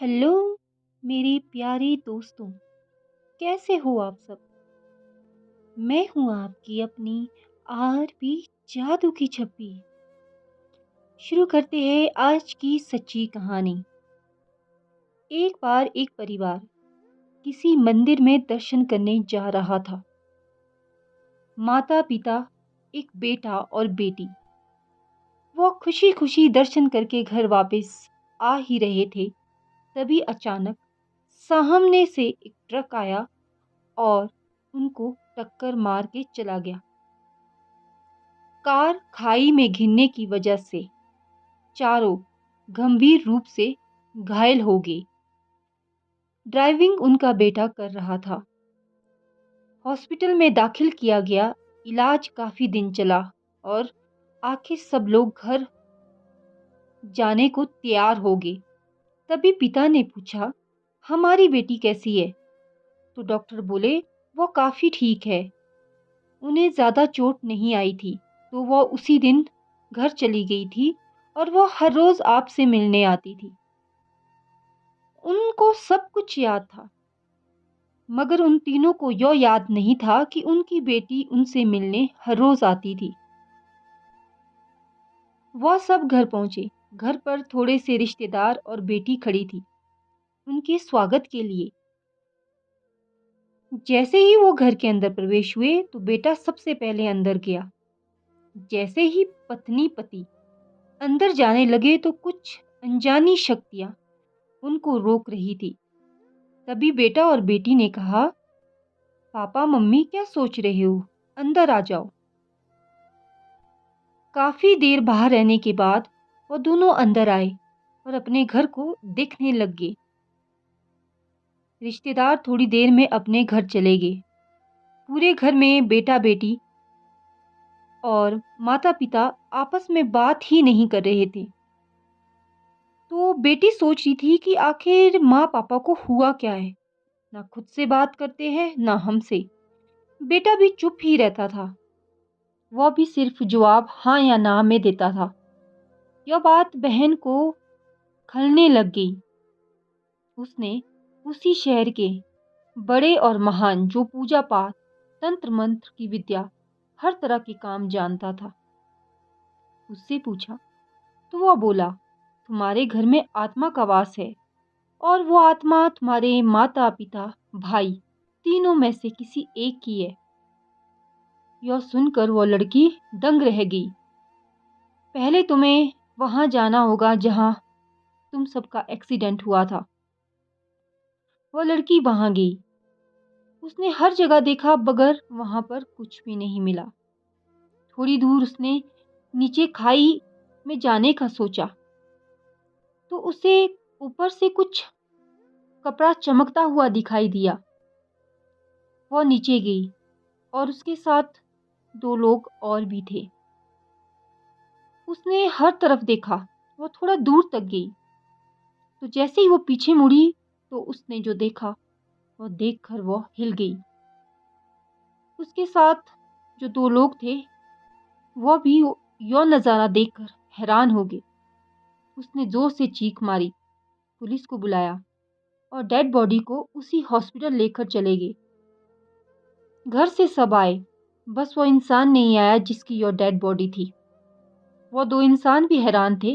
Hello मेरे प्यारे दोस्तों, कैसे हो आप सब? मैं हूँ आपकी अपनी आरपी जादू की छप्पी। शुरू करते हैं आज की सच्ची कहानी। एक बार एक परिवार किसी मंदिर में दर्शन करने जा रहा था। माता पिता, एक बेटा और बेटी। वो खुशी खुशी दर्शन करके घर वापस आ ही रहे थे, तभी अचानक सामने से एक ट्रक आया और उनको टक्कर मार के चला गया। कार खाई में गिरने की वजह से चारों गंभीर रूप से घायल हो गए। ड्राइविंग उनका बेटा कर रहा था। हॉस्पिटल में दाखिल किया गया। इलाज काफी दिन चला और आखिर सब लोग घर जाने को तैयार हो गए। तभी पिता ने पूछा, हमारी बेटी कैसी है? तो डॉक्टर बोले, वो काफी ठीक है, उन्हें ज्यादा चोट नहीं आई थी। तो वो उसी दिन घर चली गई थी और वो हर रोज आपसे मिलने आती थी। उनको सब कुछ याद था, मगर उन तीनों को यह याद नहीं था कि उनकी बेटी उनसे मिलने हर रोज आती थी। वह सब घर पहुंचे। घर पर थोड़े से रिश्तेदार और बेटी खड़ी थी उनके स्वागत के लिए। जैसे ही वो घर के अंदर प्रवेश हुए तो बेटा सबसे पहले अंदर गया। जैसे ही पत्नी पति अंदर जाने लगे तो कुछ अनजानी शक्तियां उनको रोक रही थी। तभी बेटा और बेटी ने कहा, पापा मम्मी क्या सोच रहे हो, अंदर आ जाओ। काफी देर बाहर रहने के बाद वो दोनों अंदर आए और अपने घर को देखने लग गए। रिश्तेदार थोड़ी देर में अपने घर चले गए। पूरे घर में बेटा बेटी और माता पिता आपस में बात ही नहीं कर रहे थे। तो बेटी सोच रही थी कि आखिर माँ पापा को हुआ क्या है, ना खुद से बात करते हैं ना हमसे। बेटा भी चुप ही रहता था, वह भी सिर्फ जवाब हाँ या ना में देता था। यह बात बहन को खलने लग गई। उसने उसी शहर के बड़े और महान जो पूजा पाठ, तंत्र मंत्र की विद्या, हर तरह के काम जानता था, उससे पूछा। तो वह बोला, तुम्हारे घर में आत्मा का वास है और वो आत्मा तुम्हारे माता पिता भाई तीनों में से किसी एक की है। यह सुनकर वो लड़की दंग रह गई। पहले तुम्हें वहां जाना होगा जहां तुम सबका एक्सीडेंट हुआ था। वह लड़की वहां गई। उसने हर जगह देखा मगर वहां पर कुछ भी नहीं मिला। थोड़ी दूर उसने नीचे खाई में जाने का सोचा तो उसे ऊपर से कुछ कपड़ा चमकता हुआ दिखाई दिया। वह नीचे गई और उसके साथ दो लोग और भी थे। उसने हर तरफ देखा। वह थोड़ा दूर तक गई तो जैसे ही वो पीछे मुड़ी तो उसने जो देखा वह देखकर वह हिल गई। उसके साथ जो दो लोग थे वह भी यह नज़ारा देखकर हैरान हो गए। उसने जोर से चीख मारी, पुलिस को बुलाया और डेड बॉडी को उसी हॉस्पिटल लेकर चले गए। घर से सब आए, बस वो इंसान नहीं आया जिसकी यह डेड बॉडी थी। वो दो इंसान भी हैरान थे,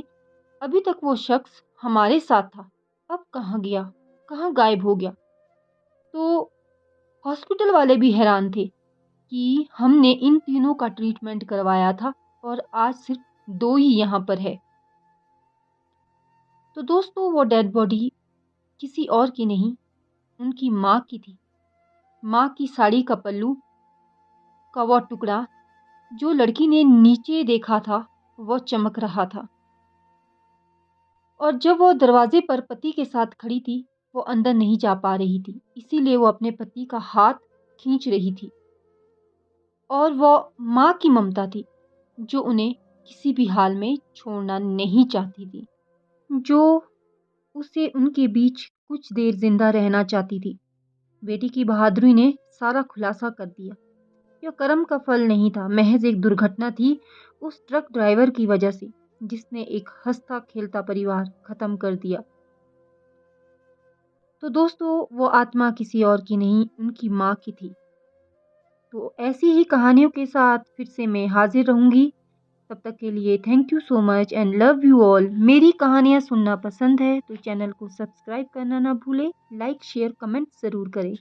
अभी तक वो शख्स हमारे साथ था, अब कहाँ गया, कहाँ गायब हो गया। तो हॉस्पिटल वाले भी हैरान थे कि हमने इन तीनों का ट्रीटमेंट करवाया था और आज सिर्फ दो ही यहाँ पर है। तो दोस्तों, वो डेड बॉडी किसी और की नहीं, उनकी माँ की थी। माँ की साड़ी का पल्लू का वो टुकड़ा जो लड़की ने नीचे देखा था वो चमक रहा था। और जब वो दरवाजे पर पति के साथ खड़ी थी, वो अंदर नहीं जा पा रही थी, इसीलिए वो अपने पति का हाथ खींच रही थी। और वो माँ की ममता थी जो उन्हें किसी भी हाल में छोड़ना नहीं चाहती थी, जो उसे उनके बीच कुछ देर जिंदा रहना चाहती थी। बेटी की बहादुरी ने सारा खुलासा कर दिया। यह कर्म का फल नहीं था, महज एक दुर्घटना थी उस ट्रक ड्राइवर की वजह से जिसने एक हंसता खेलता परिवार खत्म कर दिया। तो दोस्तों वो आत्मा किसी और की नहीं, उनकी माँ की थी। तो ऐसी ही कहानियों के साथ फिर से मैं हाज़िर रहूँगी। तब तक के लिए thank you so much and love you all. मेरी कहानियाँ सुनना पसंद है तो चैनल को सब्सक्राइब करना ना भूलें, लाइक, शेयर, कमेंट ज़रूर करें।